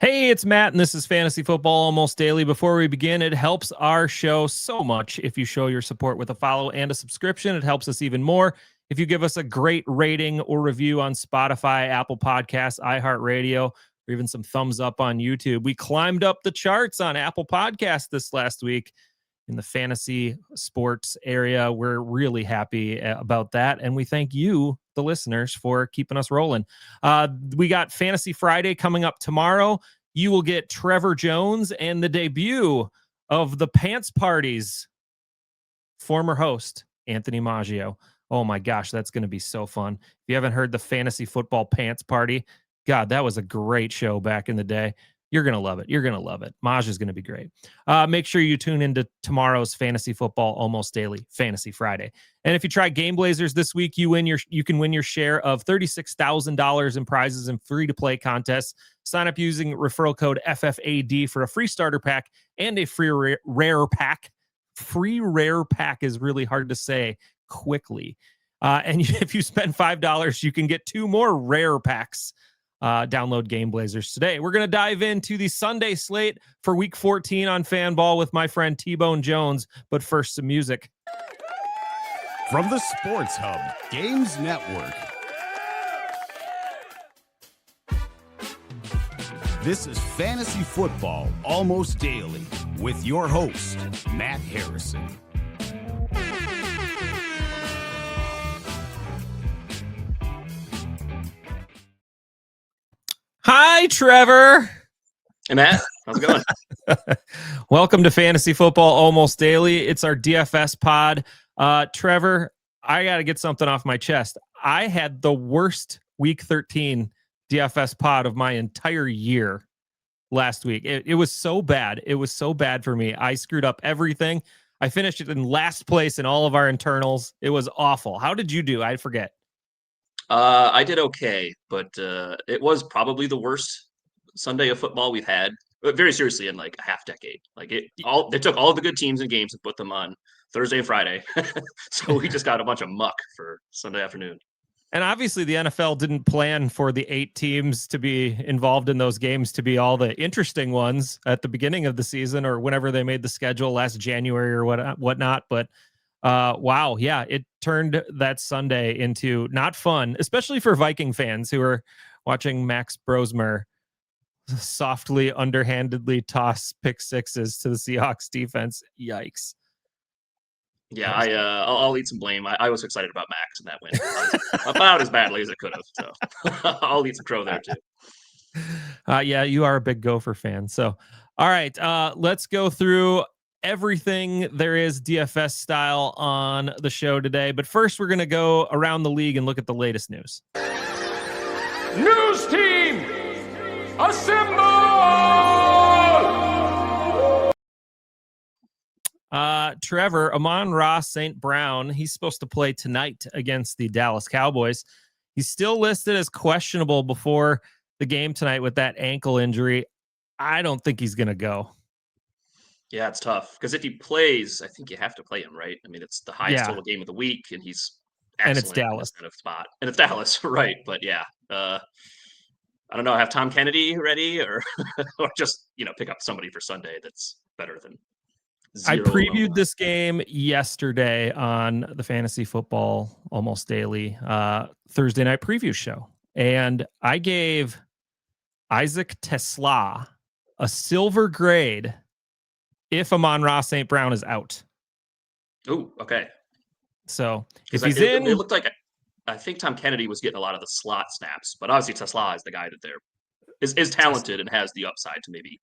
Hey, it's Matt, and this is Fantasy Football Almost Daily. Before we begin, it helps our show so much if you show your support with a follow and a subscription. It helps us even more if you give us a great rating or review on Spotify, Apple Podcasts, iHeartRadio, or even some thumbs up on YouTube. We climbed up the charts on Apple Podcasts this last week in the fantasy sports area. We're really happy about that, and we thank you, the listeners, for keeping us rolling. We got Fantasy Friday coming up tomorrow. You will get Trevor Jones and the debut of the Pants Party's former host, Anthony Maggio. Oh my gosh, that's going to be so fun. If you haven't heard the Fantasy Football Pants Party, God, that was a great show back in the day. You're going to love it. You're going to love it. Maj is going to be great. Make sure you tune into tomorrow's Fantasy Football Almost Daily Fantasy Friday. And if you try Game Blazers this week, you can win your share of $36,000 in prizes and free-to-play contests. Sign up using referral code FFAD for a free starter pack and a free rare pack. Free rare pack is really hard to say quickly. And if you spend $5, you can get 2 more rare packs. Download Game Blazers today. We're going to dive into the Sunday slate for week 14 on Fanball with my friend T-Bone Jones. But first, some music. From the Sports Hub Games Network, this is Fantasy Football Almost Daily with your host, Matt Harrison. Hi, Trevor. Hey, Matt. How's it going? Welcome to Fantasy Football Almost Daily. It's our DFS pod. Trevor, I got to get something off my chest. I had the worst week 13 DFS pod of my entire year last week. It was so bad. It was so bad for me. I screwed up everything. I finished it in last place in all of our internals. It was awful. How did you do? I forget. I did okay, but it was probably the worst Sunday of football we've had. But very seriously, in like a half decade. They took all of the good teams and games and put them on Thursday and Friday. So we just got a bunch of muck for Sunday afternoon. And obviously the NFL didn't plan for the 8 teams to be involved in those games to be all the interesting ones at the beginning of the season or whenever they made the schedule last January or whatnot. But wow, yeah, it turned that Sunday into not fun, especially for Viking fans who are watching Max Brosmer softly, underhandedly toss pick sixes to the Seahawks defense. Yikes. Yeah, I'll eat some blame. I was excited about Max and that win about as badly as it could have. So I'll eat some crow there too. Yeah, you are a big Gopher fan. So, all right, let's go through everything there is DFS style on the show today. But first, we're going to go around the league and look at the latest news. News team, assemble! Trevor, Amon-Ra St. Brown, he's supposed to play tonight against the Dallas Cowboys. He's still listed as questionable before the game tonight with that ankle injury. I don't think he's going to go. Yeah, it's tough because if he plays, I think you have to play him, right? I mean, it's the highest total game of the week, and he's excellent and it's Dallas. In this kind of spot, and it's Dallas, right? But yeah, I don't know. Have Tom Kennedy ready, or or just pick up somebody for Sunday that's better than. I previewed this game yesterday on the Fantasy Football Almost Daily Thursday night preview show, and I gave Isaac Tesla a silver grade if Amon-Ra St. Brown is out. Oh, okay. So if he's in, it looked like I think Tom Kennedy was getting a lot of the slot snaps, but obviously Tesla is the guy that is talented and has the upside to maybe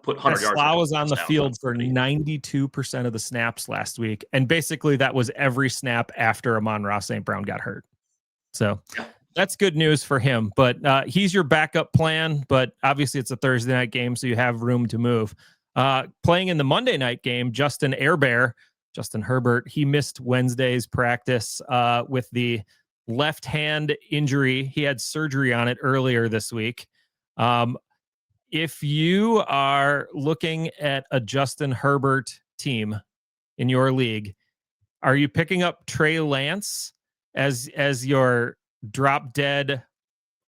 put 100 yards. Tesla was on the field for 92% of the snaps last week, and basically that was every snap after Amon-Ra St. Brown got hurt. So that's good news for him. But he's your backup plan. But obviously it's a Thursday night game, so you have room to move. Playing in the Monday night game, Justin Herbert, he missed Wednesday's practice with the left hand injury. He had surgery on it earlier this week. If you are looking at a Justin Herbert team in your league, are you picking up Trey Lance as your drop dead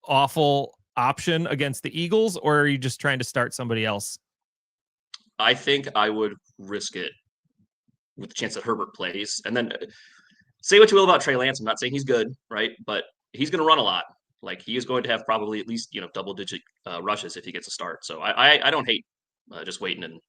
awful option against the Eagles, or are you just trying to start somebody else? I think I would risk it with the chance that Herbert plays. And then say what you will about Trey Lance. I'm not saying he's good, right? But he's going to run a lot. Like he is going to have probably at least, double-digit rushes if he gets a start. So I don't hate just waiting and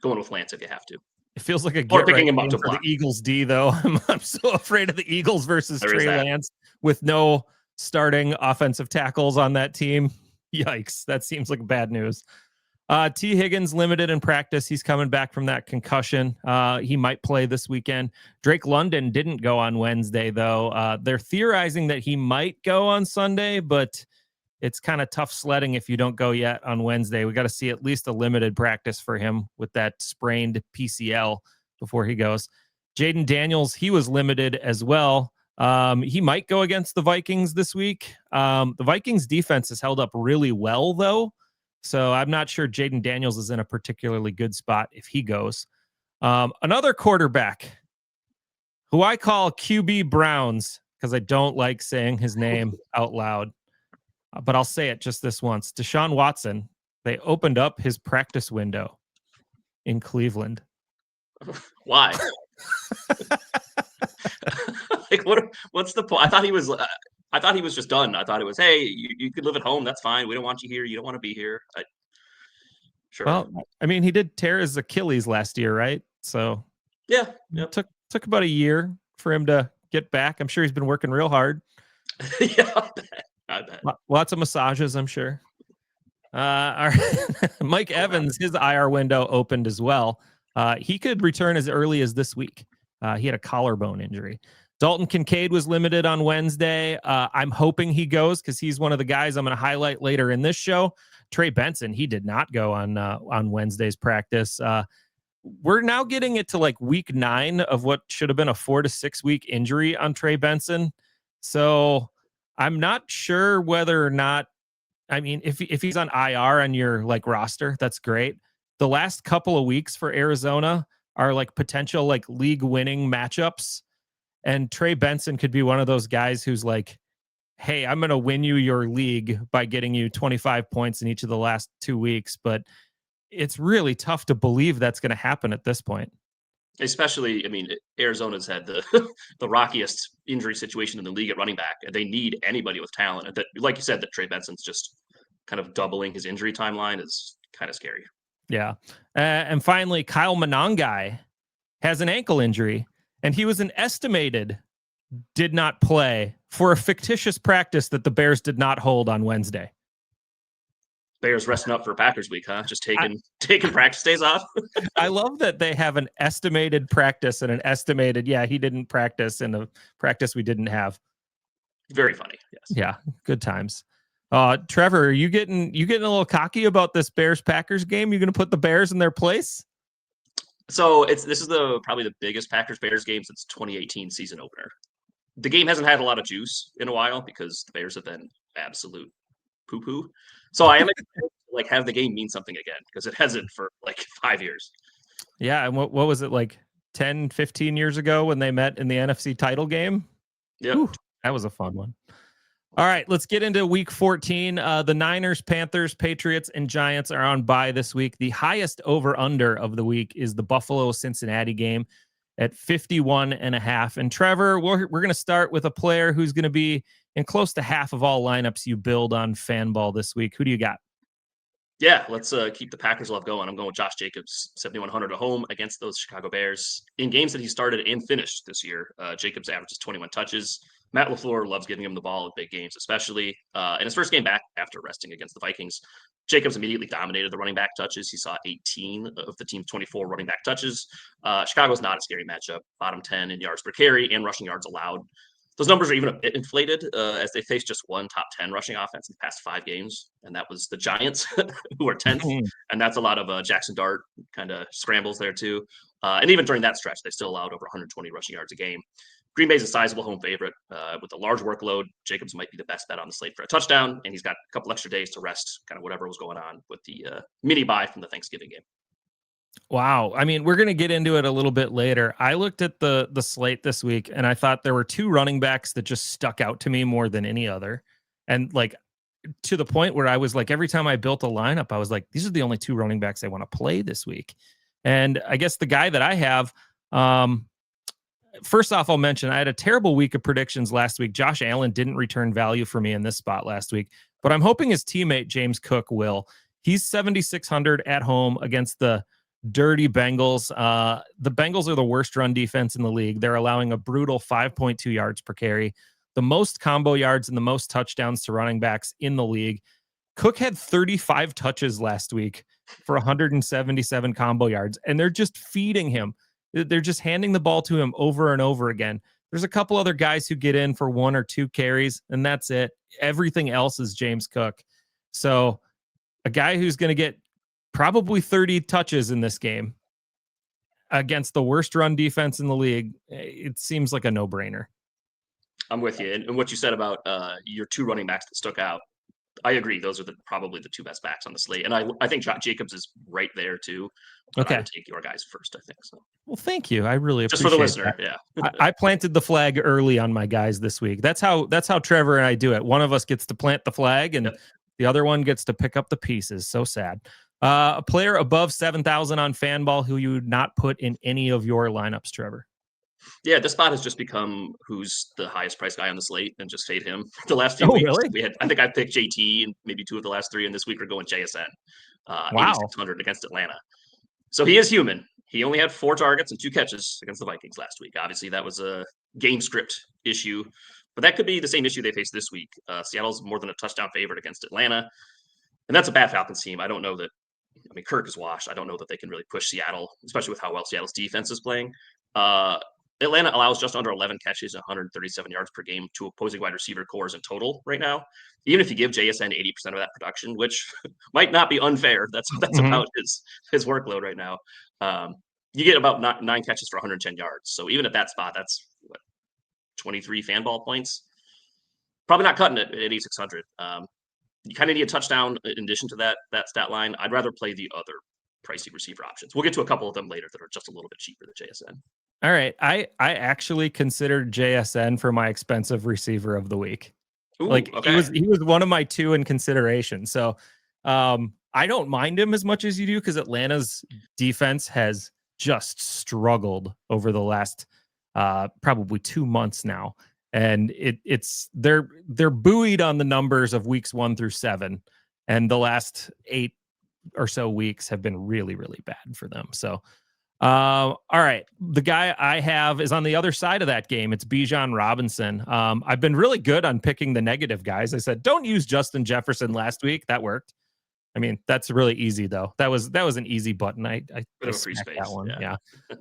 going with Lance if you have to. It feels like a Or get picking right him up game to for the block. Eagles D, though. I'm so afraid of the Eagles versus There is Trey that. Lance with no starting offensive tackles on that team. Yikes. That seems like bad news. T. Higgins limited in practice. He's coming back from that concussion. He might play this weekend. Drake London didn't go on Wednesday, though. They're theorizing that he might go on Sunday, but it's kind of tough sledding if you don't go yet on Wednesday. We got to see at least a limited practice for him with that sprained PCL before he goes. Jaden Daniels, he was limited as well. He might go against the Vikings this week. The Vikings defense has held up really well, though. So I'm not sure Jaden Daniels is in a particularly good spot if he goes. Another quarterback who I call QB Browns because I don't like saying his name out loud. But I'll say it just this once. Deshaun Watson, they opened up his practice window in Cleveland. Why? Like what's the point? I thought he was just done. I thought it was, hey, you could live at home. That's fine. We don't want you here. You don't want to be here. Sure. Well, I mean, he did tear his Achilles last year, right? So yeah. It took about a year for him to get back. I'm sure he's been working real hard. Yeah, I bet. Lots of massages, I'm sure. Our Mike Evans, his IR window opened as well. He could return as early as this week. He had a collarbone injury. Dalton Kincaid was limited on Wednesday. I'm hoping he goes because he's one of the guys I'm going to highlight later in this show. Trey Benson, he did not go on Wednesday's practice. We're now getting it to like week 9 of what should have been a 4 to 6 week injury on Trey Benson. So I'm not sure whether or not, I mean, if he's on IR on your like roster, that's great. The last couple of weeks for Arizona are like potential like league winning matchups. And Trey Benson could be one of those guys who's like, hey, I'm going to win you your league by getting you 25 points in each of the last 2 weeks. But it's really tough to believe that's going to happen at this point. Especially, I mean, Arizona's had the the rockiest injury situation in the league at running back. They need anybody with talent. And that, like you said, that Trey Benson's just kind of doubling his injury timeline is kind of scary. Yeah. And finally, Kyle Monangai has an ankle injury, and he was an estimated did not play for a fictitious practice that the Bears did not hold on Wednesday. Bears resting up for Packers week, huh? Just taking practice days off. I love that they have an estimated practice and an estimated, he didn't practice in a practice we didn't have. Very funny. Yes. Yeah, good times. Trevor, are you getting a little cocky about this Bears-Packers game? You going to put the Bears in their place? So this is probably the biggest Packers-Bears game since 2018 season opener. The game hasn't had a lot of juice in a while because the Bears have been absolute poo-poo. So I am excited to like have the game mean something again because it hasn't for like 5 years. Yeah, and what was it like 10, 15 years ago when they met in the NFC title game? Yeah, that was a fun one. All right, let's get into week 14. The Niners, Panthers, Patriots, and Giants are on bye this week. The highest over-under of the week is the Buffalo-Cincinnati game at 51.5. And Trevor, we're going to start with a player who's going to be in close to half of all lineups you build on Fanball this week. Who do you got? Yeah, let's keep the Packers love going. I'm going with Josh Jacobs, 7,100 at home against those Chicago Bears. In games that he started and finished this year, Jacobs averages 21 touches. Matt LaFleur loves giving him the ball in big games, especially in his first game back after resting against the Vikings. Jacobs immediately dominated the running back touches. He saw 18 of the team's 24 running back touches. Chicago's not a scary matchup, bottom 10 in yards per carry and rushing yards allowed. Those numbers are even a bit inflated as they face just one top 10 rushing offense in the past 5 games, and that was the Giants, who are 10th. And that's a lot of Jackson Dart kind of scrambles there too. And even during that stretch, they still allowed over 120 rushing yards a game. Green Bay's a sizable home favorite with a large workload. Jacobs might be the best bet on the slate for a touchdown, and he's got a couple extra days to rest kind of whatever was going on with the mini bye from the Thanksgiving game. Wow. I mean, we're going to get into it a little bit later. I looked at the slate this week, and I thought there were 2 running backs that just stuck out to me more than any other. And like, to the point where I was like, every time I built a lineup, I was like, these are the only 2 running backs I want to play this week. And I guess the guy that I have, first off, I'll mention I had a terrible week of predictions last week. Josh Allen didn't return value for me in this spot last week, but I'm hoping his teammate James Cook will. He's 7,600 at home against the dirty Bengals. The Bengals are the worst run defense in the league. They're allowing a brutal 5.2 yards per carry, the most combo yards and the most touchdowns to running backs in the league. Cook had 35 touches last week for 177 combo yards, and they're just feeding him. They're just handing the ball to him over and over again. There's a couple other guys who get in for 1 or 2 carries, and that's it. Everything else is James Cook. So a guy who's going to get probably 30 touches in this game against the worst run defense in the league, it seems like a no-brainer. I'm with you. And what you said about your 2 running backs that stuck out, I agree. Those are probably the 2 best backs on the slate. And I think Jacobs is right there too. But Okay. I would take your guys first, I think. So. Well, thank you. I really appreciate just for the listener. That. Yeah. I planted the flag early on my guys this week. That's how Trevor and I do it. One of us gets to plant the flag and the other one gets to pick up the pieces. So sad. A player above 7,000 on Fanball who you would not put in any of your lineups, Trevor. Yeah, this spot has just become who's the highest price guy on the slate and just fade him. The last few weeks, really? I think I picked JT and maybe 2 of the last 3, and this week we're going JSN. Wow. 8,600 against Atlanta. So he is human. He only had 4 targets and 2 catches against the Vikings last week. Obviously, that was a game script issue, but that could be the same issue they face this week. Seattle's more than a touchdown favorite against Atlanta, and that's a bad Falcons team. I don't know that. I mean, Kirk is washed. I don't know that they can really push Seattle, especially with how well Seattle's defense is playing. Atlanta allows just under 11 catches, 137 yards per game to opposing wide receiver cores in total right now. Even if you give JSN 80% of that production, which might not be unfair, that's about his workload right now. You get about 9 catches for 110 yards. So even at that spot, that's 23 Fanball points. Probably not cutting it at 8,600. You kind of need a touchdown in addition to that stat line. I'd rather play the other pricey receiver options. We'll get to a couple of them later that are just a little bit cheaper than JSN. All right. I actually considered JSN for my expensive receiver of the week. Ooh, okay. he was one of my 2 in consideration. So I don't mind him as much as you do because Atlanta's defense has just struggled over the last probably 2 months now. And they're buoyed on the numbers of weeks 1 through 7. And the last 8 or so weeks have been really, really bad for them. So, all right. The guy I have is on the other side of that game. It's Bijan Robinson. I've been really good on picking the negative guys. I said, don't use Justin Jefferson last week. That worked. I mean, that's really easy though. That was an easy button. I smacked that one. Yeah.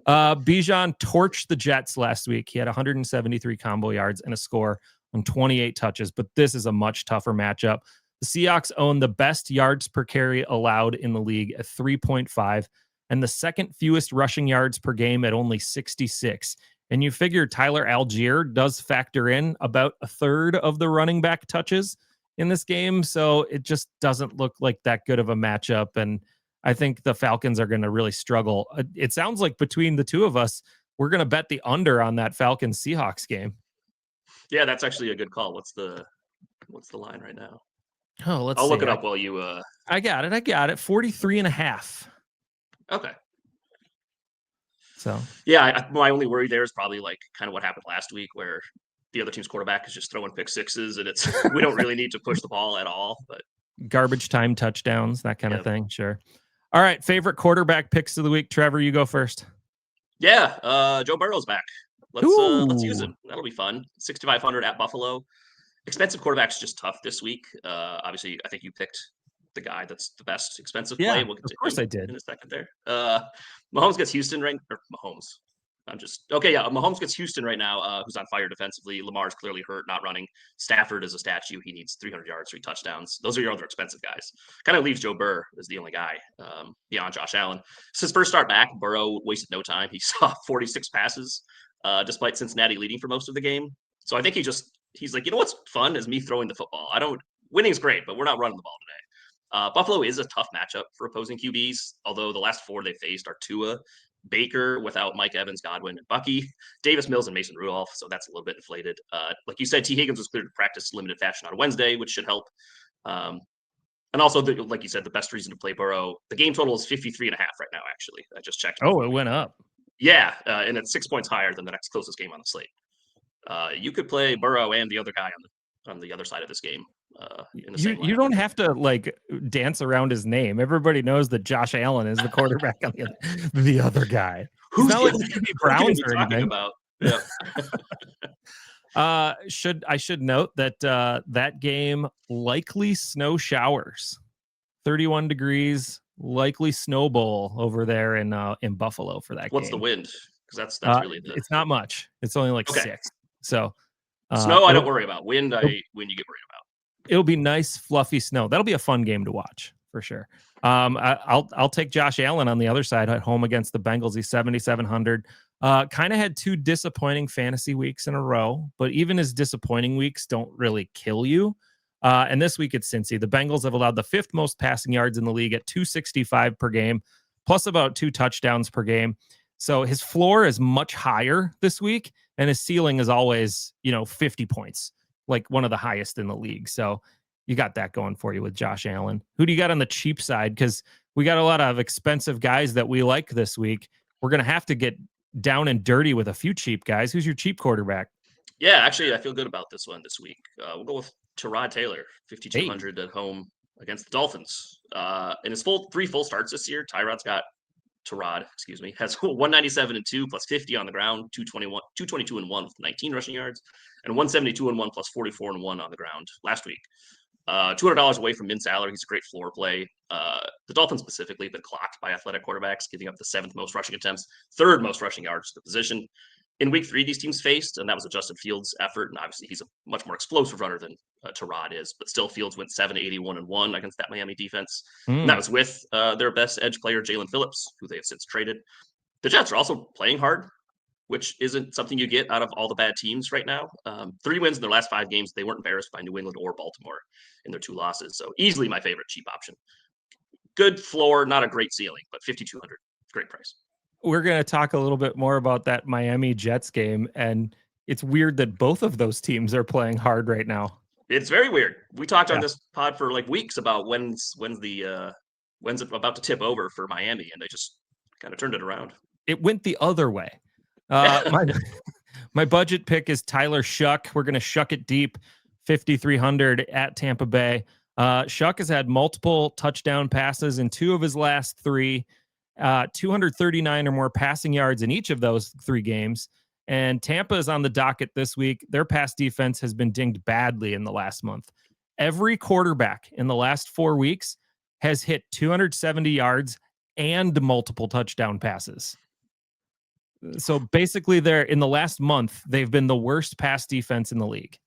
Bijan torched the Jets last week. He had 173 combo yards and a score on 28 touches, but this is a much tougher matchup. The Seahawks own the best yards per carry allowed in the league at 3.5 and the second fewest rushing yards per game at only 66. And you figure Tyler Algier does factor in about a third of the running back touches in this game. So it just doesn't look like that good of a matchup. And I think the Falcons are going to really struggle. It sounds like between the 2 of us, we're going to bet the under on that Falcons Seahawks game. Yeah, that's actually a good call. What's the line right now? Oh, I'll look it up while you I got it. 43.5. Okay. So yeah, my only worry there is probably like kind of what happened last week where the other team's quarterback is just throwing pick sixes and it's we don't really need to push the ball at all. But garbage time touchdowns, that kind of thing. Sure. All right. Favorite quarterback picks of the week. Trevor, you go first. Yeah. Joe Burrow's back. Let's use him. That'll be fun. 6,500 at Buffalo. Expensive quarterback's just tough this week. Obviously, I think you picked the guy that's the best expensive play. We'll get to of course I did. In a second there. Mahomes gets Houston right, or Mahomes. Mahomes gets Houston right now, who's on fire defensively. Lamar's clearly hurt, not running. Stafford is a statue. He needs 300 yards, 3 touchdowns. Those are your other expensive guys. Kind of leaves Joe Burrow as the only guy beyond Josh Allen. Since his first start back, Burrow wasted no time. He saw 46 passes, despite Cincinnati leading for most of the game. So I think he's like, you know what's fun is me throwing the football. Winning's great, but we're not running the ball today. Buffalo is a tough matchup for opposing QBs, although the last 4 they faced are Tua, Baker without Mike Evans, Godwin, and Bucky, Davis Mills, and Mason Rudolph. So that's a little bit inflated. Like you said, T. Higgins was cleared to practice limited fashion on Wednesday, which should help. And also, like you said, the best reason to play Burrow, the game total is 53.5 right now, actually. I just checked. Oh, it went up. Yeah, and it's 6 points higher than the next closest game on the slate. You could play Burrow and the other guy on the other side of this game. In the same You don't have to like dance around his name. Everybody knows that Josh Allen is the quarterback on the other guy. Who's not the like other J.B. Browns or anything. About? Yeah. I should note that that game likely snow showers, 31 degrees, likely snow bowl over there in Buffalo for that. What's game. The wind? Because that's really the. It's not much. It's only like 6. So snow, I don't worry about. Wind, you get worried about. It'll be nice, fluffy snow. That'll be a fun game to watch for sure. I'll take Josh Allen on the other side at home against the Bengals. He's 7,700. Kind of had 2 disappointing fantasy weeks in a row, but even his disappointing weeks don't really kill you. And this week it's Cincy. The Bengals have allowed the 5th most passing yards in the league at 265 per game, plus about 2 touchdowns per game. So his floor is much higher this week, and his ceiling is always, 50 points, like one of the highest in the league. So you got that going for you with Josh Allen. Who do you got on the cheap side? Because we got a lot of expensive guys that we like this week. We're going to have to get down and dirty with a few cheap guys. Who's your cheap quarterback? Yeah, actually, I feel good about this one this week. We'll go with Tyrod Taylor, 5,200 at home against the Dolphins. In his 3 full starts this year, Tyrod has 197 and 2 plus 50 on the ground, 222 and 1 with 19 rushing yards, and 172 and 1 plus 44 and 1 on the ground last week. $200 away from min salary. He's a great floor play. The Dolphins specifically have been clocked by athletic quarterbacks, giving up the 7th most rushing attempts, 3rd most rushing yards to the position. In week 3, these teams faced, and that was a Justin Fields effort. And obviously, he's a much more explosive runner than Tyrod is. But still, Fields went 781 and 1 against that Miami defense. And that was with their best edge player, Jalen Phillips, who they have since traded. The Jets are also playing hard, which isn't something you get out of all the bad teams right now. 3 wins in their last 5 games. They weren't embarrassed by New England or Baltimore in their 2 losses. So easily my favorite cheap option. Good floor, not a great ceiling, but 5,200. Great price. We're going to talk a little bit more about that Miami Jets game. And it's weird that both of those teams are playing hard right now. It's very weird. We talked on this pod for like weeks about when's it about to tip over for Miami, and they just kind of turned it around. It went the other way. My budget pick is Tyler Shuck. We're going to shuck it deep, 5,300 at Tampa Bay. Shuck has had multiple touchdown passes in 2 of his last 3, 239 or more passing yards in each of those 3 games. And Tampa is on the docket this week. Their pass defense has been dinged badly in the last month. Every quarterback in the last 4 weeks has hit 270 yards and multiple touchdown passes. So basically, they're in the last month, they've been the worst pass defense in the league.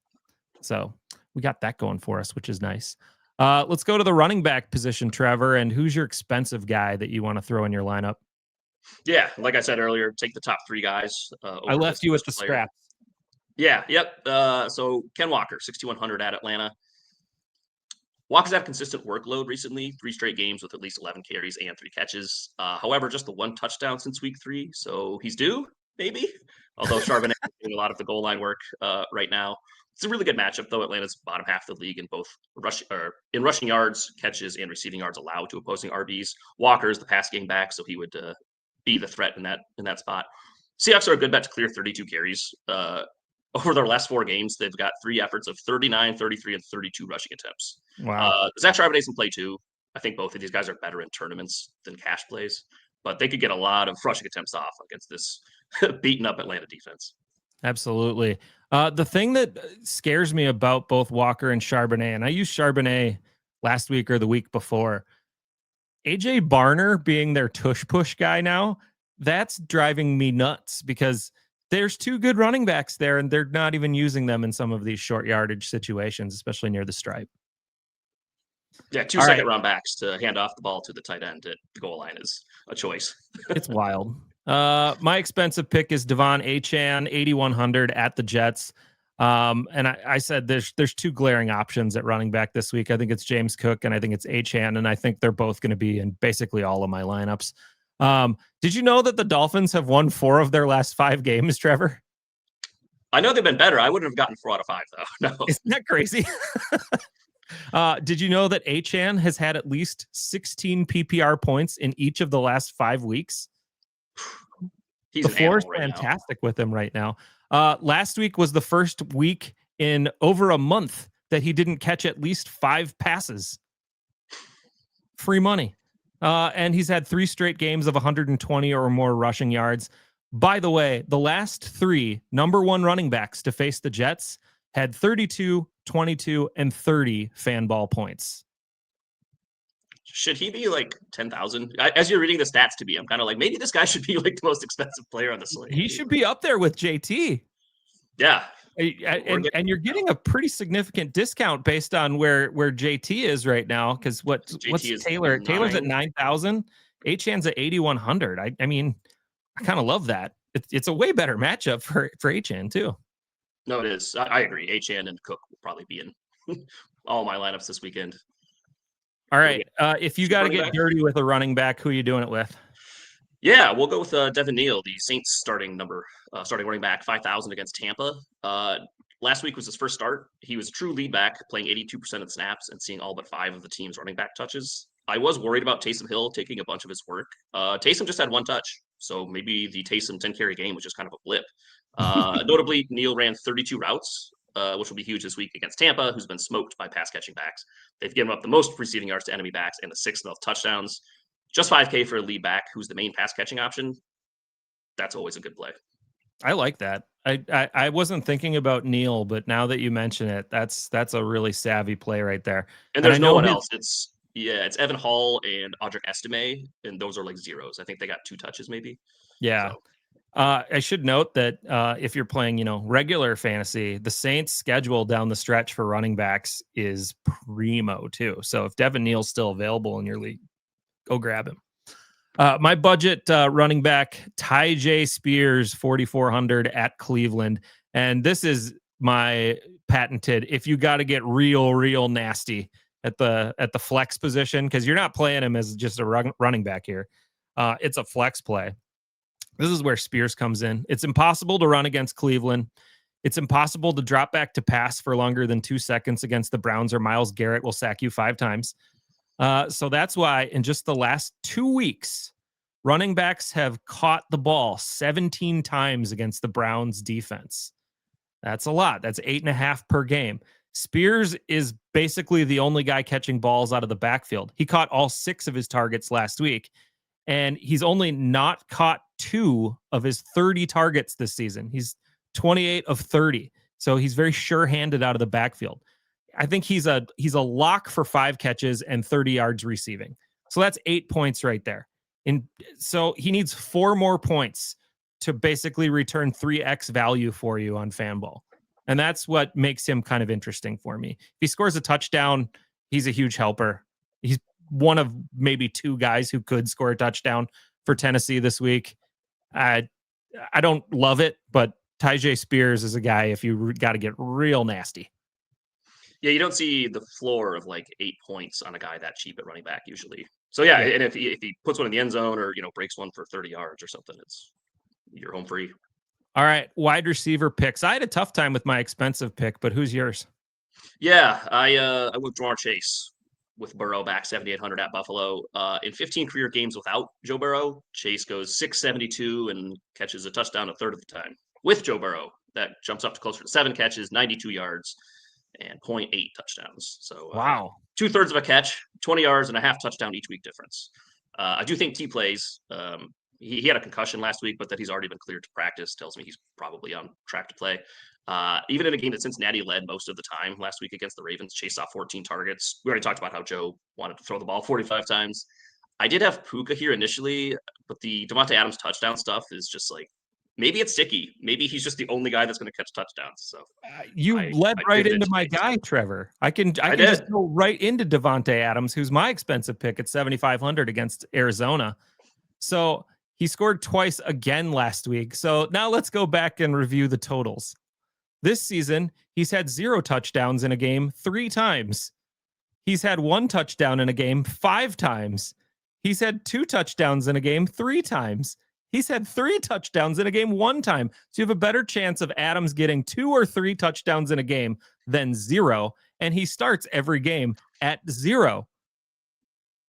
So we got that going for us, which is nice. Let's go to the running back position, Trevor. And who's your expensive guy that you want to throw in your lineup? Yeah, like I said earlier, take the top 3 guys. I left you with the scraps. Yeah, yep. So Ken Walker, 6,100 at Atlanta. Walker's had consistent workload recently, 3 straight games with at least 11 carries and 3 catches. However, just the 1 touchdown since week 3, so he's due, maybe. Although Charbonnet is doing a lot of the goal line work right now. It's a really good matchup, though. Atlanta's bottom half of the league in both rushing yards, catches, and receiving yards allowed to opposing RBs. Walker's the pass game back, so he would be the threat in that spot. Seahawks are a good bet to clear 32 carries. Over their last 4 games, they've got 3 efforts of 39, 33, and 32 rushing attempts. Wow. Zach Charbonnet's in play too. I think both of these guys are better in tournaments than cash plays, but they could get a lot of rushing attempts off against this beaten up Atlanta defense. Absolutely. The thing that scares me about both Walker and Charbonnet, and I used Charbonnet last week or the week before, AJ Barner being their tush push guy now, that's driving me nuts because there's 2 good running backs there and they're not even using them in some of these short yardage situations, especially near the stripe. Yeah, 2 second-round backs to hand off the ball to the tight end at the goal line is a choice. It's wild. My expensive pick is Devon Achane, 8,100 at the Jets. And I said there's 2 glaring options at running back this week. I think it's James Cook and I think it's Achane, and I think they're both going to be in basically all of my lineups. Did you know that the Dolphins have won 4 of their last 5 games, Trevor? I know they've been better. I wouldn't have gotten 4 out of 5, though. No. Isn't that crazy? Did you know that Achane has had at least 16 PPR points in each of the last 5 weeks? He's The an floor is animal right now. fantastic with him right now. Last week was the first week in over a month that he didn't catch at least 5 passes. Free money. And he's had 3 straight games of 120 or more rushing yards. By the way, the last 3 number 1 running backs to face the Jets had 32, 22, and 30 Fanball points. Should he be like 10,000? As you're reading the stats to me, I'm kind of like, maybe this guy should be like the most expensive player on the slate. He should be up there with JT. Yeah. And you're getting a pretty significant discount based on where JT is right now. Because what's Taylor? Taylor's at 9,000. Achane's at 8,100. I mean, I kind of love that. It's a way better matchup for Achane too. No, it is. I agree. Achane and Cook will probably be in all my lineups this weekend. All right. If you got to get dirty with a running back, who are you doing it with? Yeah, we'll go with Devin Neal, the Saints starting running back, 5,000 against Tampa. Last week was his first start. He was a true lead back, playing 82% of the snaps and seeing all but 5 of the team's running back touches. I was worried about Taysom Hill taking a bunch of his work. Taysom just had 1 touch, so maybe the Taysom 10-carry game was just kind of a blip. Notably, Neal ran 32 routes, which will be huge this week against Tampa, who's been smoked by pass-catching backs. They've given up the most receiving yards to enemy backs and the 6th most touchdowns. Just $5K for a lead back who's the main pass-catching option. That's always a good play. I like that. I wasn't thinking about Neal, but now that you mention it, that's a really savvy play right there. And there's no one else. It's Evan Hall and Audric Estime, and those are like zeros. I think they got 2 touches maybe. Yeah. So. I should note that if you're playing, regular fantasy, the Saints' schedule down the stretch for running backs is primo too. So if Devin Neal's still available in your league, go grab him. My budget running back, Tyjae Spears, 4,400 at Cleveland. And this is my patented, if you got to get real nasty at the flex position, because you're not playing him as just a running back here. It's a flex play. This is where Spears comes in. It's impossible to run against Cleveland. It's impossible to drop back to pass for longer than 2 seconds against the Browns, or Myles Garrett will sack you 5 times. So that's why in just the last 2 weeks, running backs have caught the ball 17 times against the Browns defense. That's a lot. That's 8.5 per game. Spears is basically the only guy catching balls out of the backfield. He caught all 6 of his targets last week, and he's only not caught 2 of his 30 targets this season. He's 28 of 30. So he's very sure-handed out of the backfield. I think he's a lock for 5 catches and 30 yards receiving. So that's 8 points right there. And so he needs 4 more points to basically return 3x value for you on Fanball. And that's what makes him kind of interesting for me. If he scores a touchdown, he's a huge helper. He's one of maybe 2 guys who could score a touchdown for Tennessee this week. I don't love it, but Tyjae Spears is a guy if you got to get real nasty. Yeah, you don't see the floor of like 8 points on a guy that cheap at running back usually. So yeah. And if he puts one in the end zone or breaks one for 30 yards or something, you're home free. All right, wide receiver picks. I had a tough time with my expensive pick, but who's yours? Yeah, I went with Ja'Marr Chase with Burrow back 7,800 at Buffalo. In 15 career games without Joe Burrow, Chase goes 672 and catches a touchdown a third of the time. With Joe Burrow, that jumps up to closer to 7 catches, 92 yards, and 0.8 touchdowns. So wow, 2/3 of a catch, 20 yards, and a half touchdown each week difference. I do think T plays. He had a concussion last week, but that he's already been cleared to practice tells me he's probably on track to play. Even in a game that Cincinnati led most of the time last week against the Ravens, Chase saw 14 targets. We already talked about how Joe wanted to throw the ball 45 times. I did have Puka here initially, but the Devontae Adams touchdown stuff is just like, maybe it's sticky. Maybe he's just the only guy that's going to catch touchdowns. So you led right into my guy, Trevor. I can just go right into Devontae Adams, who's my expensive pick at 7,500 against Arizona. So he scored twice again last week. So now let's go back and review the totals. This season, he's had 0 touchdowns in a game 3 times. He's had 1 touchdown in a game 5 times. He's had 2 touchdowns in a game 3 times. He's had 3 touchdowns in a game 1 time. So you have a better chance of Adams getting 2 or 3 touchdowns in a game than 0. and he starts every game at 0.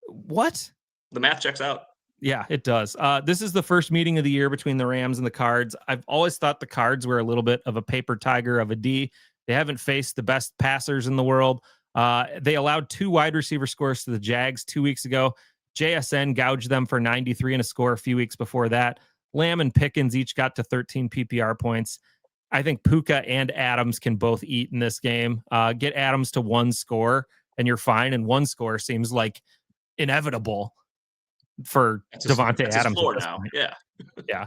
What? The math checks out. Yeah, it does. This is the first meeting of the year between the Rams and the Cards. I've always thought the Cards were a little bit of a paper tiger of a D. They haven't faced the best passers in the world. They allowed 2 wide receiver scores to the Jags 2 weeks ago. JSN gouged them for 93 and a score a few weeks before that. Lamb and Pickens each got to 13 PPR points. I think Puka and Adams can both eat in this game. Get Adams to 1 score and you're fine. And 1 score seems like inevitable for Devontae Adams. Floor now. Yeah. Yeah.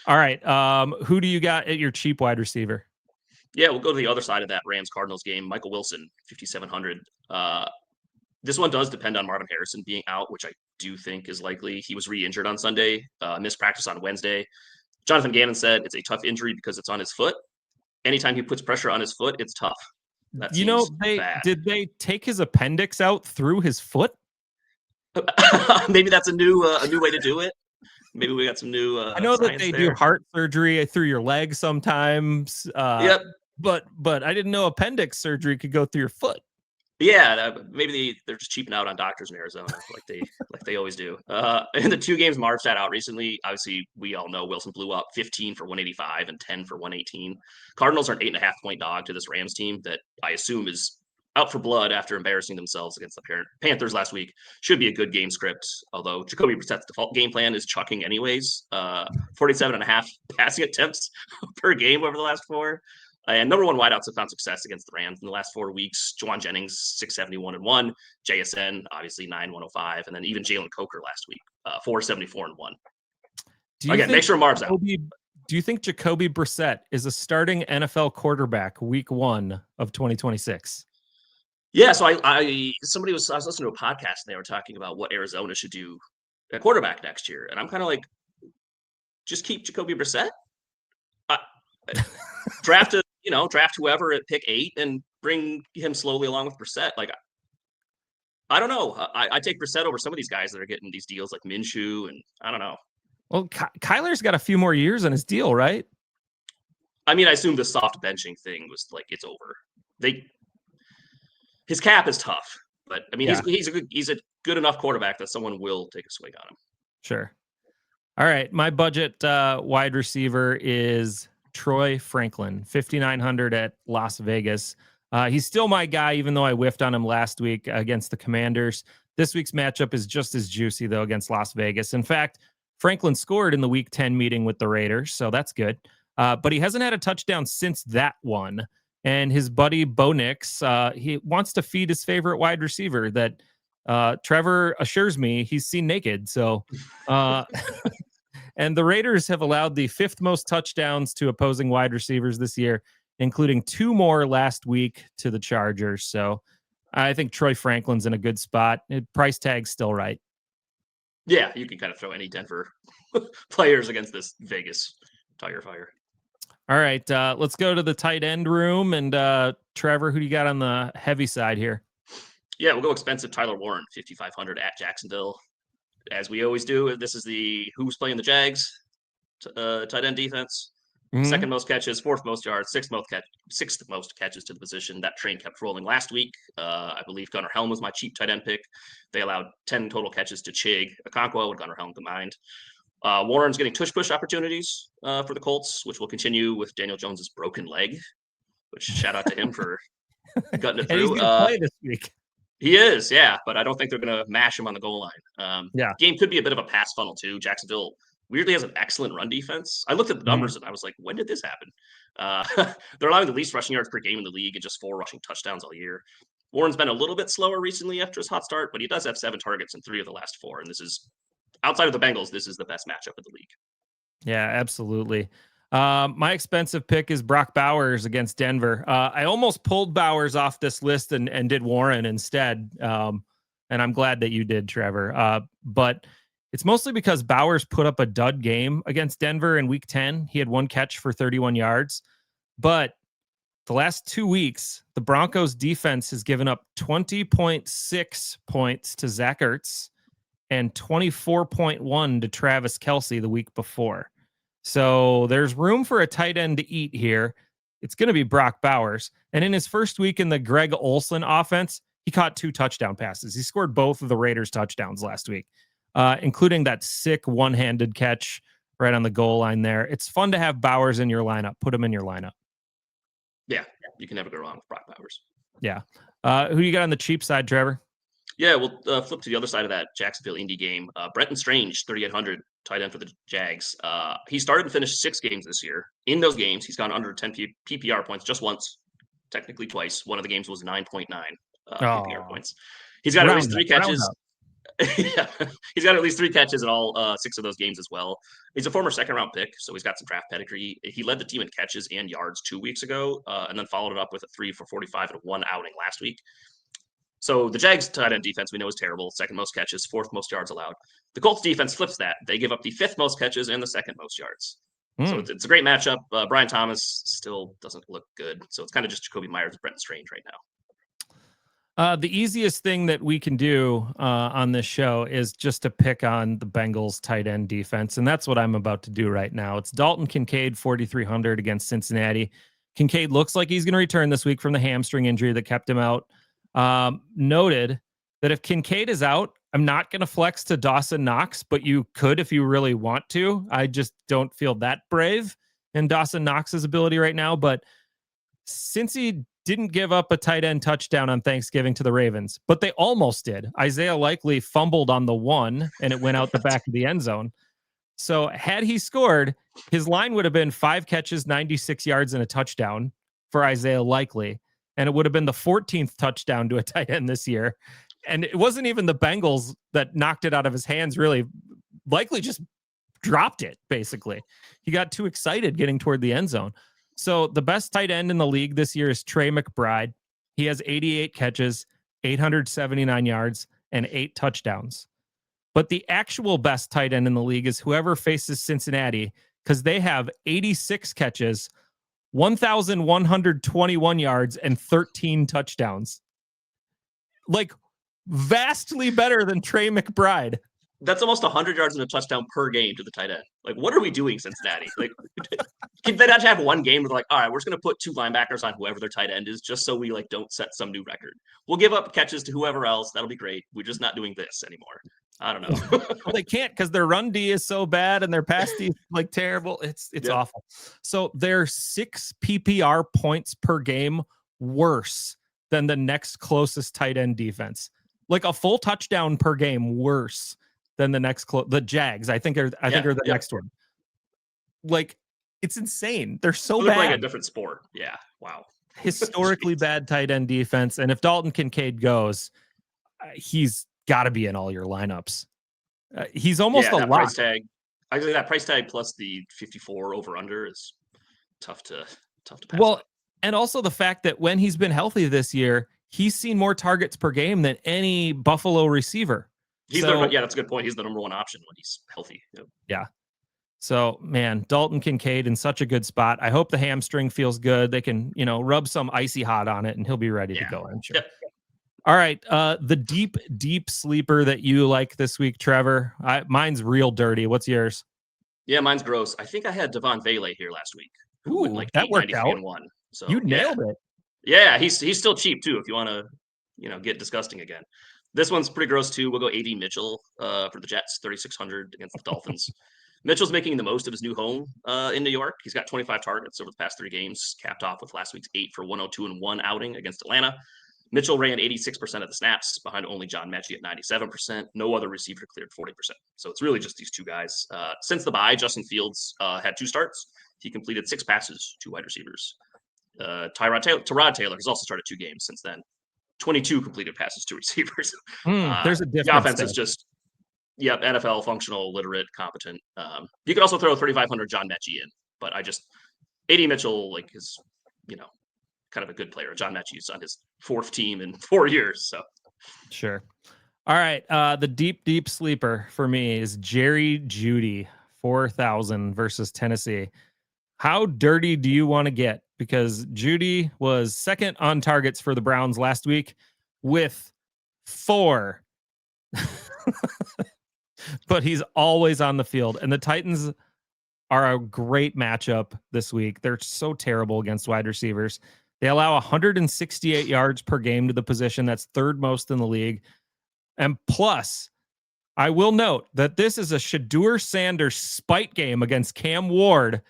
All right. Who do you got at your cheap wide receiver? Yeah, we'll go to the other side of that Rams-Cardinals game. Michael Wilson, 5,700. This one does depend on Marvin Harrison being out, which I do think is likely. He was re-injured on Sunday, missed practice on Wednesday. Jonathan Gannon said it's a tough injury because it's on his foot. Anytime he puts pressure on his foot, it's tough. Did they take his appendix out through his foot? Maybe that's a new way to do it. Maybe we got some new. I know that they do heart surgery through your leg sometimes. Yep. But I didn't know appendix surgery could go through your foot. Yeah, maybe they're just cheaping out on doctors in Arizona, like they always do. In the 2 games Marv sat out recently, obviously we all know Wilson blew up 15 for 185 and 10 for 118. Cardinals are an 8.5 point dog to this Rams team that I assume is out for blood after embarrassing themselves against the Panthers last week. Should be a good game script, although Jacoby Brissett's default game plan is chucking anyways. 47.5 passing attempts per game over the last 4. And number 1 wideouts have found success against the Rams in the last 4 weeks. Juwan Jennings, 671 and 1. JSN, obviously 9,105. And then even Jalen Coker last week, 474 and 1. Again, make sure Marv's out. Do you think Jacoby Brissett is a starting NFL quarterback week 1 of 2026? Yeah, so I was listening to a podcast and they were talking about what Arizona should do at quarterback next year. And I'm kind of like, just keep Jacoby Brissett. Draft whoever at pick 8 and bring him slowly along with Brissett. Like, I don't know. I take Brissett over some of these guys that are getting these deals like Minshew, and I don't know. Well, Kyler's got a few more years on his deal, right? I mean, I assume the soft benching thing was like, it's over. His cap is tough, but I mean, yeah. he's a good enough quarterback that someone will take a swing on him. Sure. All right. My budget wide receiver is Troy Franklin, 5,900 at Las Vegas. He's still my guy, even though I whiffed on him last week against the Commanders. This week's matchup is just as juicy, though, against Las Vegas. In fact, Franklin scored in the Week 10 meeting with the Raiders, so that's good. But he hasn't had a touchdown since that one. And his buddy Bo Nix, he wants to feed his favorite wide receiver that Trevor assures me he's seen naked. So, and the Raiders have allowed the 5th most touchdowns to opposing wide receivers this year, including 2 more last week to the Chargers. So I think Troy Franklin's in a good spot. Price tag's still right. Yeah, you can kind of throw any Denver players against this Vegas Tiger Fire. All right, let's go to the tight end room. And Trevor, who do you got on the heavy side here? Yeah, we'll go expensive Tyler Warren, 5,500 at Jacksonville. As we always do, this is the who's playing the Jags tight end defense. Mm-hmm. 2nd most catches, 4th most yards, 6th most catches to the position. That train kept rolling last week. I believe Gunnar Helm was my cheap tight end pick. They allowed 10 total catches to Chig, Okonkwo, and Gunnar Helm combined. Warren's getting tush-push opportunities for the Colts, which will continue with Daniel Jones's broken leg, which shout out to him for gutting it through. He's going to play this week. He is, yeah, but I don't think they're going to mash him on the goal line. Yeah, game could be a bit of a pass funnel too. Jacksonville weirdly has an excellent run defense. I looked at the numbers and I was like, when did this happen? They're allowing the least rushing yards per game in the league and just 4 rushing touchdowns all year. Warren's been a little bit slower recently after his hot start, but he does have 7 targets in 3 of the last 4, and this is outside of the Bengals. This is the best matchup of the league. Yeah, absolutely. My expensive pick is Brock Bowers against Denver. I almost pulled Bowers off this list and did Warren instead. And I'm glad that you did, Trevor. But it's mostly because Bowers put up a dud game against Denver in Week 10. He had 1 catch for 31 yards. But the last 2 weeks, the Broncos defense has given up 20.6 points to Zach Ertz and 24.1 to Travis Kelce the week before. So there's room for a tight end to eat here. it's going to be Brock Bowers. And in his first week in the Greg Olsen offense, he caught 2 touchdown passes. He scored both of the Raiders touchdowns last week, including that sick one-handed catch right on the goal line there. It's fun to have Bowers in your lineup. Put him in your lineup. Yeah, you can never go wrong with Brock Bowers. Yeah. Who you got on the cheap side, Trevor? Yeah, we'll flip to the other side of that Jacksonville Indy game. Brenton Strange, 3,800, tight end for the Jags. He started and finished 6 games this year. In those games, he's gone under 10 PPR points just once, technically twice. One of the games was 9.9 PPR points. He's got at least 3 catches. Yeah, he's got at least 3 catches in all 6 of those games as well. He's a former second-round pick, so he's got some draft pedigree. He led the team in catches and yards 2 weeks ago, and then followed it up with a 3 for 45 and 1 outing last week. So the Jags tight end defense we know is terrible. 2nd most catches, 4th most yards allowed. The Colts defense flips that. They give up the 5th most catches and the 2nd most yards. So it's a great matchup. Brian Thomas still doesn't look good. So it's kind of just Jacoby Myers and Brenton Strange right now. The easiest thing that we can do on this show is just to pick on the Bengals tight end defense. And that's what I'm about to do right now. It's Dalton Kincaid, 4,300 against Cincinnati. Kincaid looks like he's going to return this week from the hamstring injury that kept him out. Noted that if Kincaid is out, I'm not going to flex to Dawson Knox, but you could if you really want to. I just don't feel that brave in Dawson Knox's ability right now. But since he didn't give up a tight end touchdown on Thanksgiving to the Ravens, but they almost did. Isaiah Likely fumbled on the 1 and it went out the back of the end zone. So had he scored, his line would have been 5 catches, 96 yards and a touchdown for Isaiah Likely. And it would have been the 14th touchdown to a tight end this year. And it wasn't even the Bengals that knocked it out of his hands, really. Likely just dropped it, basically. He got too excited getting toward the end zone. So the best tight end in the league this year is Trey McBride. He has 88 catches, 879 yards, and 8 touchdowns. But the actual best tight end in the league is whoever faces Cincinnati, because they have 86 catches, 1,121 yards, and 13 touchdowns. Like, vastly better than Trey McBride. That's almost 100 yards and a touchdown per game to the tight end. Like, what are we doing, Cincinnati? Like, can they not have one game where they're like, all right, we're just going to put 2 linebackers on whoever their tight end is, just so we like don't set some new record. We'll give up catches to whoever else. That'll be great. We're just not doing this anymore. I don't know. Well, they can't because their run D is so bad and their pass D is like terrible. It's awful. So they're 6 PPR points per game worse than the next closest tight end defense. Like a full touchdown per game worse than the next the Jags. I think are the next one. Like, it's insane. They're so they're bad. playing a different sport. Yeah. Wow. Historically bad tight end defense. And if Dalton Kincaid goes, he's got to be in all your lineups. He's almost a lot. Price tag. I think that price tag plus the 54 over under is tough to pass. Well, and also the fact that when he's been healthy this year, he's seen more targets per game than any Buffalo receiver. That's a good point. He's the number 1 option when he's healthy. Yep. Yeah. So, man, Dalton Kincaid in such a good spot. I hope the hamstring feels good. They can, rub some icy hot on it and he'll be ready to go, I'm sure. Yep. All right. The deep sleeper that you like this week, Trevor. Mine's real dirty. What's yours? Yeah, mine's gross. I think I had Devon Vele here last week. Ooh, that worked out. And 1. So you nailed it. Yeah, he's still cheap too. If you want to, get disgusting again. This one's pretty gross too. We'll go AD Mitchell for the Jets, 3,600 against the Dolphins. Mitchell's making the most of his new home in New York. He's got 25 targets over the past 3 games, capped off with last week's 8 for 102 and 1 outing against Atlanta. Mitchell ran 86% of the snaps behind only John Mechie at 97%. No other receiver cleared 40%. So it's really just these 2 guys. Since the bye, Justin Fields had 2 starts. He completed 6 passes to wide receivers. Tyrod Taylor has also started 2 games since then. 22 completed passes to receivers. There's a difference. The offense is just, NFL, functional, literate, competent. You could also throw 3,500 John Mechie in, but AD Mitchell is, kind of a good player. John Mechie's on his 4th team in 4 years. So sure. All right. The deep sleeper for me is Jerry Jeudy, 4,000 versus Tennessee. How dirty do you want to get? Because Jeudy was 2nd on targets for the Browns last week with 4. But he's always on the field. And the Titans are a great matchup this week. They're so terrible against wide receivers. They allow 168 yards per game to the position. That's third most in the league. And plus, I will note that this is a Shedeur Sanders spite game against Cam Ward,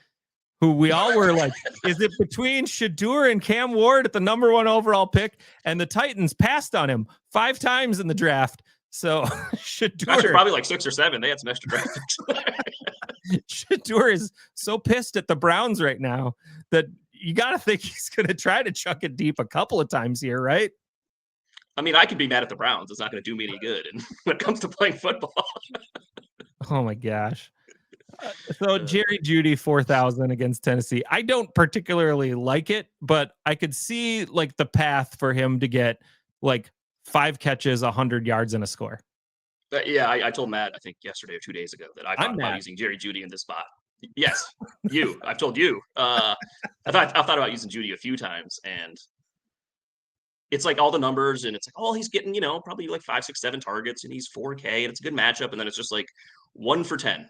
who we all were like, is it between Shedeur and Cam Ward at the number 1 overall pick? And the Titans passed on him 5 times in the draft. So Shedeur, actually probably like 6 or 7. They had some extra draft picks. Shedeur is so pissed at the Browns right now that you got to think he's going to try to chuck it deep a couple of times here, right? I mean, I could be mad at the Browns. It's not going to do me any good. And when it comes to playing football. Oh my gosh. So Jerry Jeudy 4,000 against Tennessee. I don't particularly like it, but I could see like the path for him to get like 5 catches, 100 yards and a score. Yeah, I told Matt, I think yesterday or 2 days ago, that I thought about using Jerry Jeudy in this spot. Yes, I've told you. I thought about using Jeudy a few times, and it's like all the numbers, and it's like, oh, he's getting, probably like 5, 6, 7 targets, and he's 4K, and it's a good matchup, and then it's just like 1 for 10.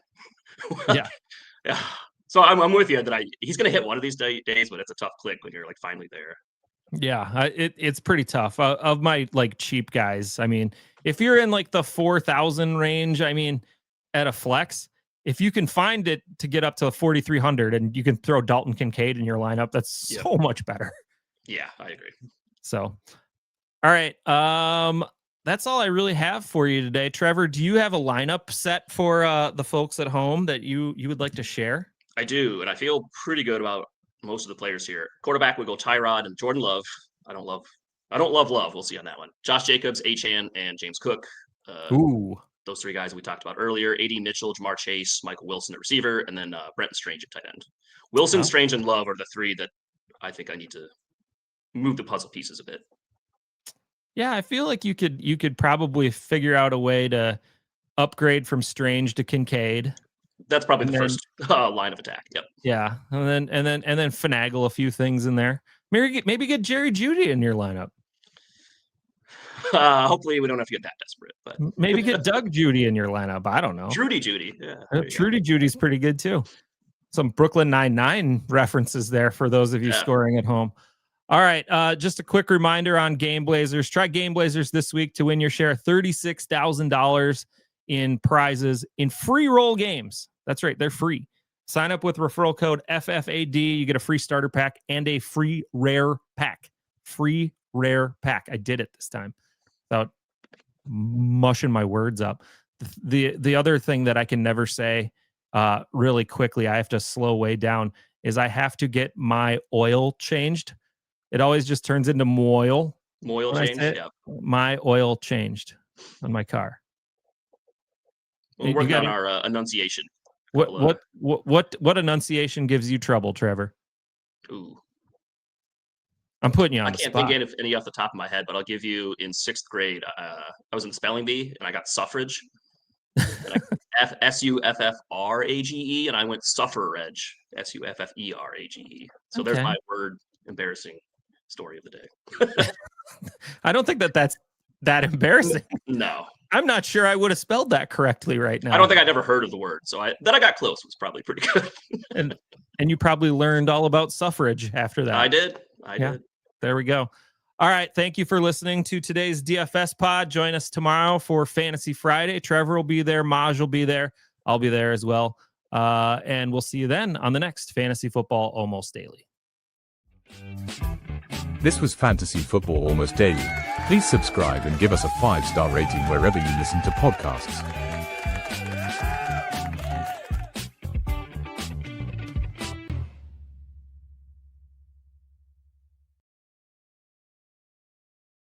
Yeah. Yeah. So I'm with you that he's going to hit one of these days, but it's a tough click when you're like finally there. Yeah, it's pretty tough. Of my like cheap guys, I mean, if you're in like the 4,000 range, I mean, at a flex, if you can find it to get up to 4,300 and you can throw Dalton Kincaid in your lineup, that's so much better. Yeah, I agree. So, all right. That's all I really have for you today. Trevor, do you have a lineup set for the folks at home that you would like to share? I do, and I feel pretty good about most of the players here. Quarterback, we go Tyrod and Jordan Love. I don't love Love. We'll see on that one. Josh Jacobs, Achane, and James Cook. Those 3 guys we talked about earlier. A.D. Mitchell, Jamar Chase, Michael Wilson at receiver, and then Brenton Strange at tight end. Wilson, Strange, and Love are the 3 that I think I need to move the puzzle pieces a bit. Yeah, I feel like you could probably figure out a way to upgrade from Strange to Kincaid. That's probably the first line of attack. Yep. Yeah, and then finagle a few things in there. Maybe get Jerry Jeudy in your lineup. Hopefully we don't have to get that desperate, but maybe get Doug Jeudy in your lineup. I don't know. Judy. Yeah. Trudy Judy's pretty good too. Some Brooklyn Nine-Nine references there for those of you scoring at home. All right. Just a quick reminder on Game Blazers. Try Game Blazers this week to win your share of $36,000 in prizes in free roll games. That's right. They're free. Sign up with referral code FFAD. You get a free starter pack and a free rare pack. Free rare pack. I did it this time without mushing my words up. The other thing that I can never say really quickly, I have to slow way down, is I have to get my oil changed. It always just turns into moil. Moil changed, yeah. My oil changed on my car. We're working on our enunciation. What enunciation gives you trouble, Trevor? Ooh. I'm putting you on the spot. I can't think of any off the top of my head, but I'll give you in 6th grade. I was in the spelling bee and I got suffrage. SUFFRAGE, and I went suffrage. SUFFERAGE. So there's my word embarrassing story of the day. I don't think that's that embarrassing. No. I'm not sure I would have spelled that correctly right now. I don't think I'd ever heard of the word. So I got close. Was probably pretty good. and you probably learned all about suffrage after that. I did. There we go. All right. Thank you for listening to today's DFS pod. Join us tomorrow for Fantasy Friday. Trevor will be there. Maj will be there. I'll be there as well. And we'll see you then on the next Fantasy Football Almost Daily. This was Fantasy Football Almost Daily. Please subscribe and give us a 5-star rating wherever you listen to podcasts.